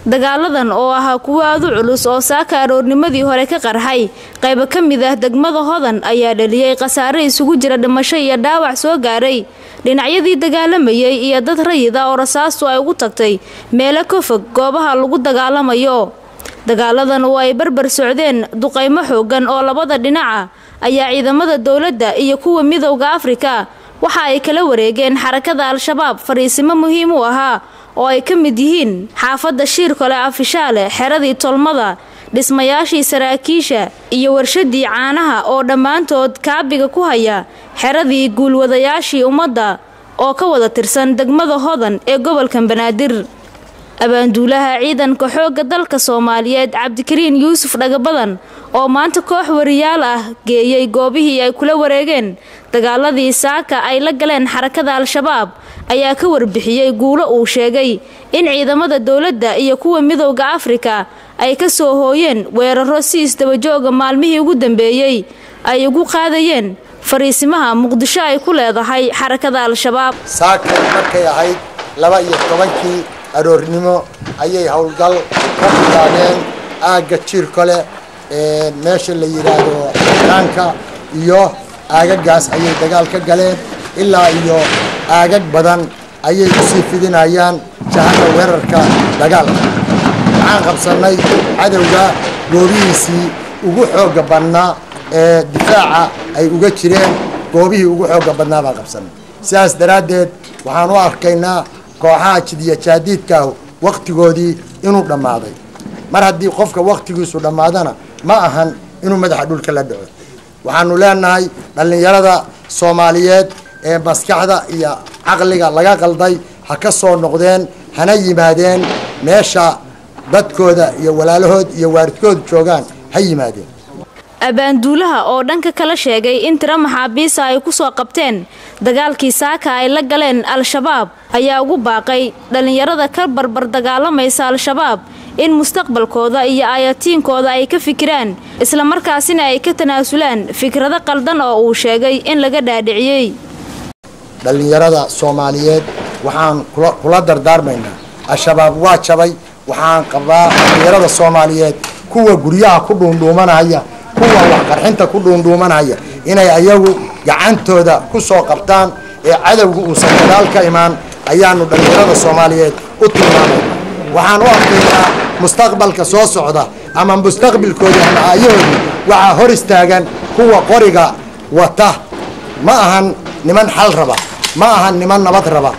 dagaaladan oo ahaa kuwa aad u culus oo saaka aroornimadii hore ka qarxay qayb ka mid ah degmada Hodan ayaa dhaliyay khasaare isugu jira dhimasho iyo dhaawac soo gaaray dhinacyadii dagaalamayay iyo dad rayid ah oo rasaastu ay ugu tagtay meelo ka fog goobaha lagu dagaalamayo dagaaladan oo ay barbar socdeen duqeymo xoogan oo labada dhinaca ayaa ciidamada dawladda iyo kuwa midowga Afrika waxa ay kala wareegeen xarakada al-shabaab fariisimo muhiim u ahaa oo ay ka mid yihiin xaafada Shirkole Afishaale xeradii tolmada dhismayaashii saraakiisha iyo warshadii caanaha oo dhamaantood kaabiga ku haya xeradii guulwadayaashii ummadda oo ka wada tirsan degmada Hodan ee gobolka Banaadir abaanduulaha ciidanka xoogga dalka Soomaaliyeed Cabdikariin Yuusuf Dhagabadan oo maanta koox wariyaal ah geeyay goobihii ay kula wareegeen dagaaladii saaka ay la galeen xarakada al-shabaab ayaa ka warbixiyay guulo uu sheegay in ciidamada dawladda iyo kuwa midowga Afrika ay ka soo hooyeen weeraro si isdaba jooga maalmihii ugu dambeeyay ay ugu qaadayeen fariisimaha Muqdisho ay ku leedahay xarakada al-shabaab saaka markay ahayd 12 aroornimo ayay howlgal ka bilaabeen aaga Shirkole meesha la yiraahdo Ranka iyo aagagaas ayay dagaal ka galeen ilaa iyo aagag badan ayay u sii fidinayaan jahada weerarka dagaalka waxaan qabsanay cadawga goobihiisii ugu xooga badnaa ee difaaca ay uga jireen goobihii ugu xooga badnaa baan qabsanay sidaas daraadeed waxaan u arkaynaa kooxaha jidiya jaadiidka waqtigoodii inuu dhamaaday mar haddii qofka waqtigiisu dhamaadana ma ahan inuu madaxa dhulka la dhaco waxaanu leenahay dhalinyarada Soomaaliyeed ee maskaxda iyo aqliga laga qalday ha ka soo noqdeen hana yimaadeen meesha dadkooda iyo walaalahood iyo waaridkood joogaan ha yimaadeen abaanduulaha oo dhanka kala sheegay in tira maxaabiis ay ku soo qabteen dagaalkii saaka ay la galeen al-shabaab ayaa ugu baaqay dhalinyarada ka barbar dagaalamaysa al-shabaab in mustaqbalkooda iyo ayatiinkooda ay ka fikiraan isla markaasina ay ka tanaasulaan fikrado qaldan oo uu sheegay in laga dhaadhiciyay dhalinyarada Soomaaliyeed waxaan kula dardaarmaynaa al-shabaab waa jabay waxaan qabaa dhalinyarada Soomaaliyeed kuwa guryaha ku dhuundhuumanaya kuwa wax qarxinta ku dhuundhuumanaya inay ayagu gacantooda ku soo qabtaan ee cadawgu uu saqadaal ka imaan ayaanu dhalinyarada Soomaaliyeed u tilmaamay waxaan u arkaynaa mustaqbalka soo socda ama mustaqbalkooda ama ayahooda waxa hor istaagan kuwa qoriga wata ma ahan niman xal raba ma ahan niman nabad raba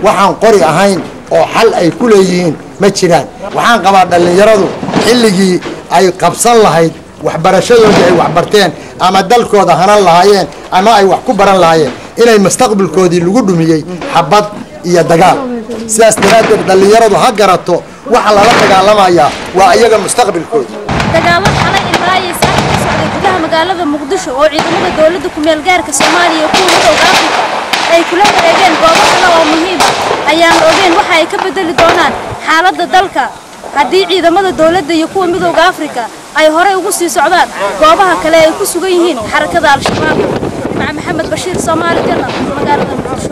waxaan qori ahayn oo xal ay ku leeyihiin ma jiraan waxaan qabaa dhalinyaradu xilligii ay qabsan lahayd waxbarashadooda ay wax barteen ama dalkooda hanan lahaayeen ama ay wax ku baran lahaayeen inay mustaqbalkoodii lagu dhumiyay xabad iyo dagaal sidaas daraadeed dhalinyaradu ha garato waxa lala dagaalamayaa waa iyaga mustaqbalkooda dagaalada xalay ilaa ay saaka ka socday gudaha magaalada Muqdisho oo ciidamada dawladda ku meel gaarka Soomaaliya ku midowga Afrika ay kula wareegeen goobo kale oo muhiim ah ayaan ogeyn waxa ay ka bedeli doonaan xaaladda dalka haddii ciidamada dawladda iyo kuwa midowga Afrika ay hore ugu sii socdaan goobaha kale ay ku sugan yihiin xarakada al-shabaab Maxamed Bashiir Soomaali Janna magaalada Muqdisho.